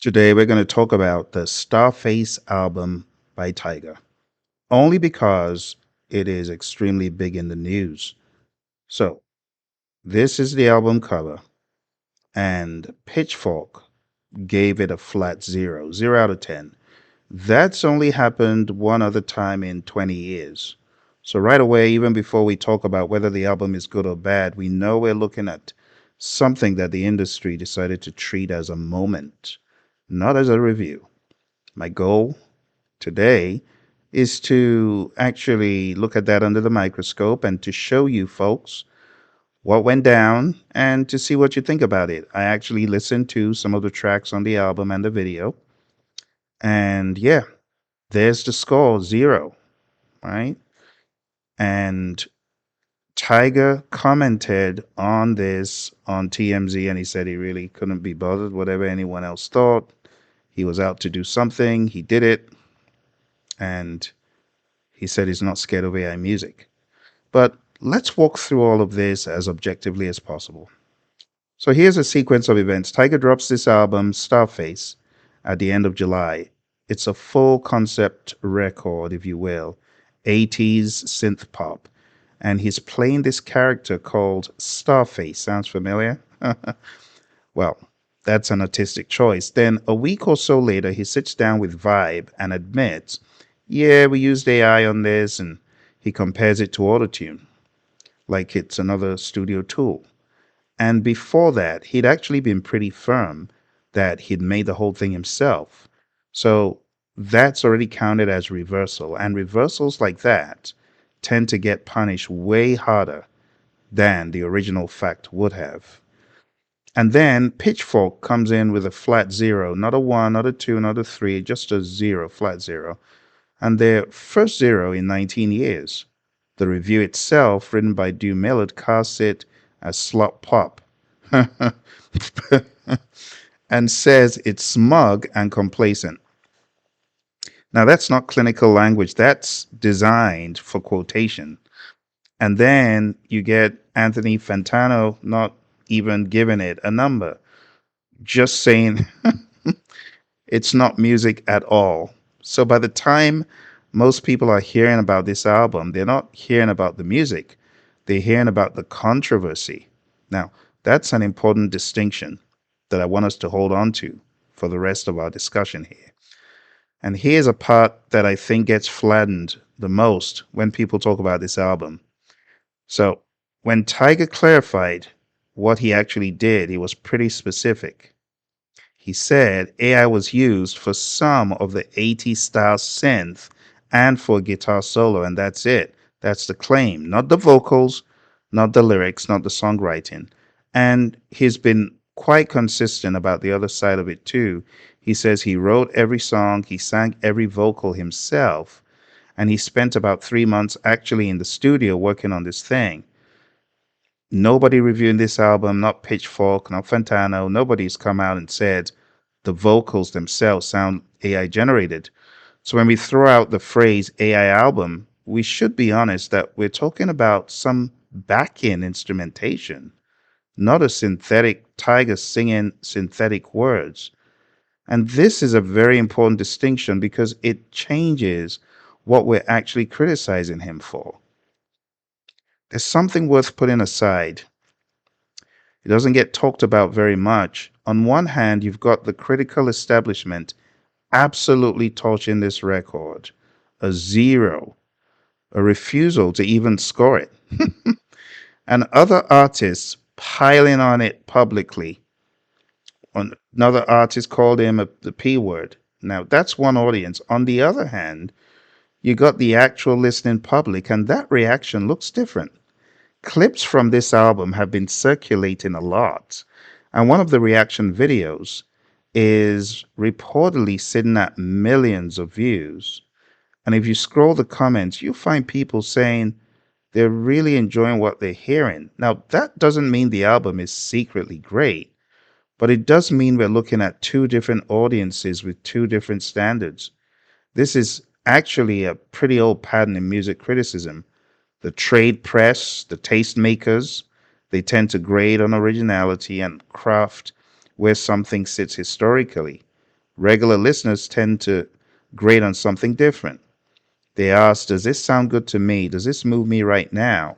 Today we're going to talk about the Starface album by Tyga, only because it is extremely big in the news. So, this is the album cover, and Pitchfork gave it a flat zero, 0 out of 10. That's only happened one other time in 20 years. So, right away, even before we talk about whether the album is good or bad, we know we're looking at something that the industry decided to treat as a moment, not as a review. My goal today is to actually look at that under the microscope and to show you folks what went down and to see what you think about it. I actually listened to some of the tracks on the album and the video. And yeah, there's the score 0, right? And Tiger commented on this on TMZ and he said he really couldn't be bothered, whatever anyone else thought. He was out to do something, he did it, and he said he's not scared of AI music. But let's walk through all of this as objectively as possible. So here's a sequence of events. Tiger drops this album, Starface, at the end of July. It's a full concept record, if you will, 80s synth pop. And he's playing this character called Starface. Sounds familiar? Well, that's an artistic choice. Then a week or so later, he sits down with Vibe and admits, yeah, we used AI on this, and he compares it to Autotune like it's another studio tool. And before that, he'd actually been pretty firm that he'd made the whole thing himself. So that's already counted as reversal. And reversals like that tend to get punished way harder than the original fact would have. And then Pitchfork comes in with a flat zero, not a one, not a two, not a three, just a zero, flat zero. And their first zero in 19 years. The review itself, written by Dew Millard, casts it as slop pop and says it's smug and complacent. Now, that's not clinical language, that's designed for quotation. And then you get Anthony Fantano not even giving it a number, just saying it's not music at all. So by the time most people are hearing about this album, they're not hearing about the music, they're hearing about the controversy. Now, that's an important distinction that I want us to hold on to for the rest of our discussion here. And here's a part that I think gets flattened the most when people talk about this album. So, when Tiger clarified what he actually did, he was pretty specific. He said AI was used for some of the 80s style synth and for guitar solo, and that's it. That's the claim, not the vocals, not the lyrics, not the songwriting. And he's been quite consistent about the other side of it too. He says he wrote every song, he sang every vocal himself, and he spent about 3 months actually in the studio working on this thing. Nobody reviewing this album, not Pitchfork, not Fantano, nobody's come out and said the vocals themselves sound AI generated. So when we throw out the phrase AI album, we should be honest that we're talking about some back end instrumentation, not a synthetic tiger singing synthetic words. And this is a very important distinction because it changes what we're actually criticizing him for. There's something worth putting aside. It doesn't get talked about very much. On one hand, you've got the critical establishment absolutely torching this record, a zero, a refusal to even score it, and other artists piling on it publicly. Another artist called him the P word. Now, that's one audience. On the other hand, you got the actual listening public, and that reaction looks different. Clips from this album have been circulating a lot, and one of the reaction videos is reportedly sitting at millions of views. And if you scroll the comments, you'll find people saying they're really enjoying what they're hearing. Now, that doesn't mean the album is secretly great, but it does mean we're looking at two different audiences with two different standards. This is actually a pretty old pattern in music criticism. The trade press, the tastemakers, they tend to grade on originality and craft where something sits historically. Regular listeners tend to grade on something different. They ask, does this sound good to me? Does this move me right now?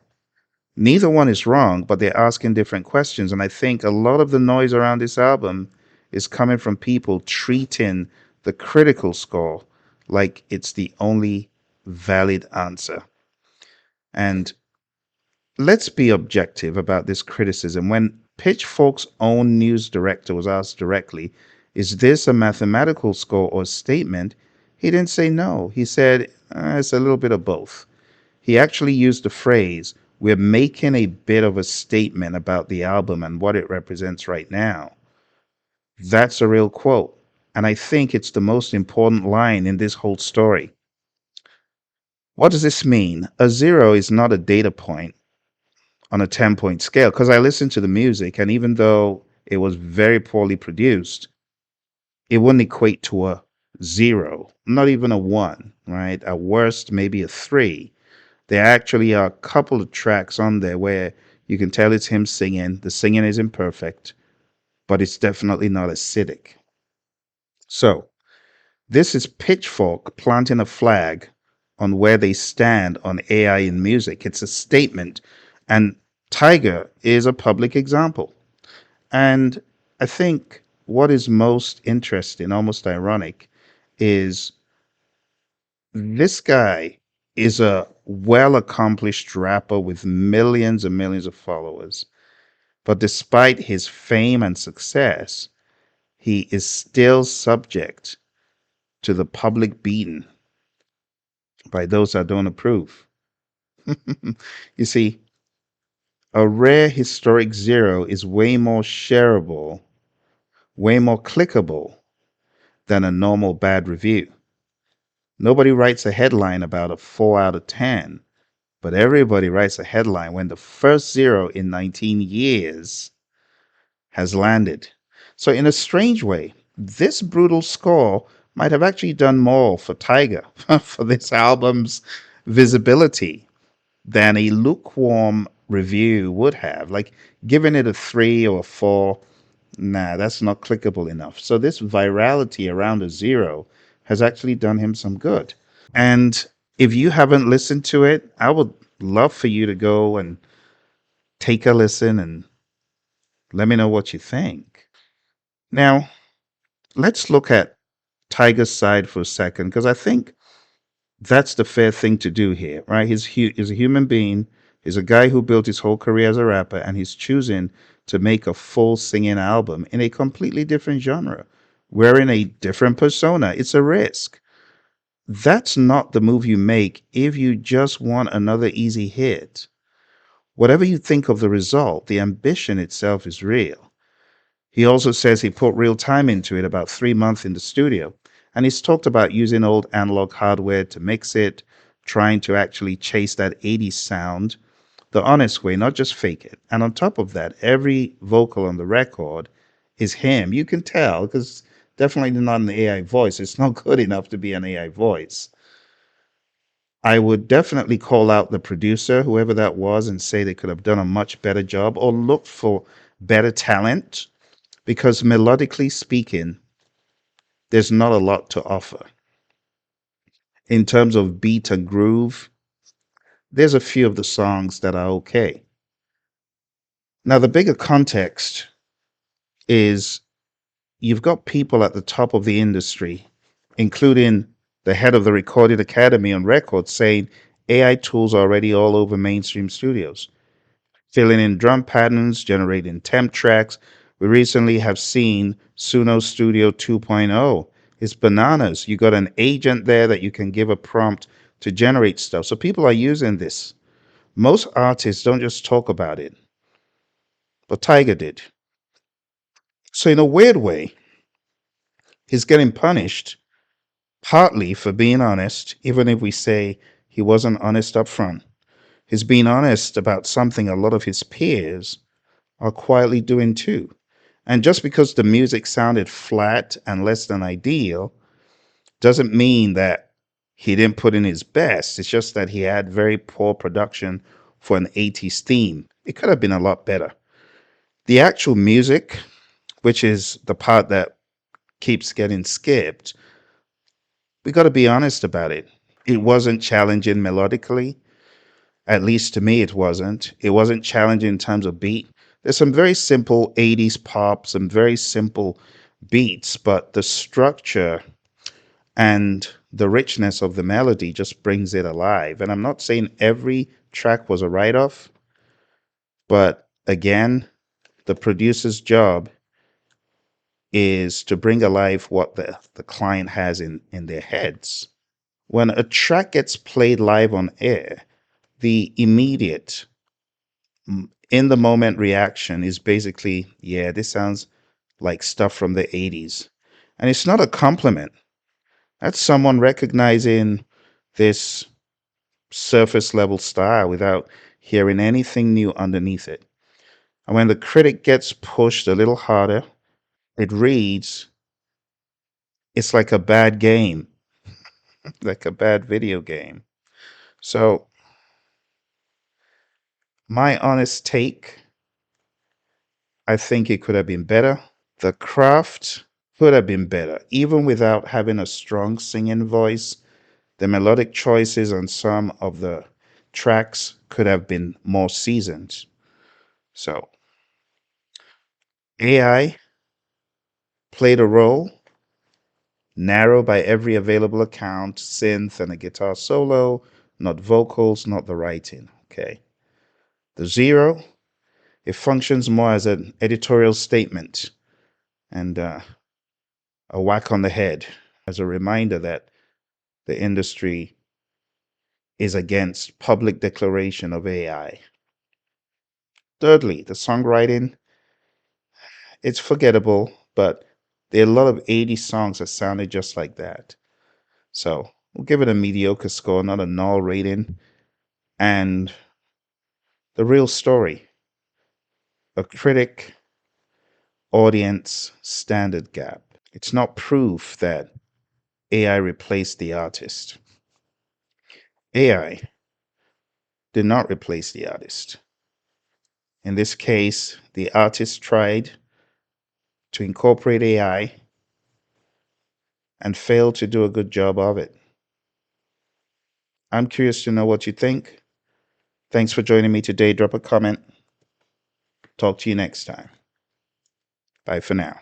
Neither one is wrong, but they're asking different questions. And I think a lot of the noise around this album is coming from people treating the critical score like it's the only valid answer. And let's be objective about this criticism. When Pitchfork's own news director was asked directly, is this a mathematical score or statement? He didn't say no. He said, it's a little bit of both. He actually used the phrase, we're making a bit of a statement about the album and what it represents right now. That's a real quote. And I think it's the most important line in this whole story. What does this mean? A zero is not a data point on a 10-point scale because I listened to the music, and even though it was very poorly produced, it wouldn't equate to a zero, not even a one, right? At worst, maybe a three. There actually are a couple of tracks on there where you can tell it's him singing. The singing is imperfect, but it's definitely not acidic. So, this is Pitchfork planting a flag on where they stand on AI in music. It's a statement, and Tiger is a public example. And I think what is most interesting, almost ironic, is this guy is a well accomplished rapper with millions and millions of followers. But despite his fame and success, he is still subject to the public beating by those that don't approve. You see, a rare historic zero is way more shareable, way more clickable than a normal bad review. Nobody writes a headline about a 4 out of 10, but everybody writes a headline when the first zero in 19 years has landed. So, in a strange way, this brutal score might have actually done more for Tiger, for this album's visibility, than a lukewarm review would have. Like giving it a 3 or a 4, nah, that's not clickable enough. So, this virality around a zero has actually done him some good. And if you haven't listened to it, I would love for you to go and take a listen and let me know what you think. Now, let's look at Tiger's side for a second, because I think that's the fair thing to do here, right? He's a human being. He's a guy who built his whole career as a rapper, and he's choosing to make a full singing album in a completely different genre, wearing a different persona. It's a risk. That's not the move you make if you just want another easy hit. Whatever you think of the result, the ambition itself is real. He also says he put real time into it, about 3 months in the studio. And he's talked about using old analog hardware to mix it, trying to actually chase that 80s sound the honest way, not just fake it. And on top of that, every vocal on the record is him. You can tell because definitely not an AI voice. It's not good enough to be an AI voice. I would definitely call out the producer, whoever that was, and say they could have done a much better job or look for better talent because melodically speaking, there's not a lot to offer. In terms of beat and groove, there's a few of the songs that are okay. Now, the bigger context is you've got people at the top of the industry, including the head of the Recorded Academy on record, saying AI tools are already all over mainstream studios, filling in drum patterns, generating temp tracks. We recently have seen Suno Studio 2.0. It's bananas. You got an agent there that you can give a prompt to generate stuff. So people are using this. Most artists don't just talk about it, but Tiger did. So in a weird way, he's getting punished partly for being honest, even if we say he wasn't honest up front. He's being honest about something a lot of his peers are quietly doing too. And just because the music sounded flat and less than ideal doesn't mean that he didn't put in his best. It's just that he had very poor production for an 80s theme. It could have been a lot better. The actual music, which is the part that keeps getting skipped, we got to be honest about it. It wasn't challenging melodically. At least to me, it wasn't. It wasn't challenging in terms of beat. There's some very simple 80s pop, some very simple beats, but the structure and the richness of the melody just brings it alive. And I'm not saying every track was a write off, but again, the producer's job is to bring alive what the client has in their heads. When a track gets played live on air, the immediate in the moment reaction is basically, yeah, this sounds like stuff from the 80s. And it's not a compliment. That's someone recognizing this surface level style without hearing anything new underneath it. And when the critic gets pushed a little harder, it reads, it's like a bad game, like a bad video game. So, my honest take, I think it could have been better. The craft could have been better, even without having a strong singing voice. The melodic choices on some of the tracks could have been more seasoned. So, AI played a role, narrow by every available account, synth and a guitar solo, not vocals, not the writing. Okay. The zero, it functions more as an editorial statement and a whack on the head as a reminder that the industry is against public declaration of AI. Thirdly, the songwriting, it's forgettable, but there are a lot of 80s songs that sounded just like that. So we'll give it a mediocre score, not a null rating. And the real story, a critic audience standard gap. It's not proof that AI replaced the artist. AI did not replace the artist. In this case, the artist tried to incorporate AI and failed to do a good job of it. I'm curious to know what you think. Thanks for joining me today. Drop a comment. Talk to you next time. Bye for now.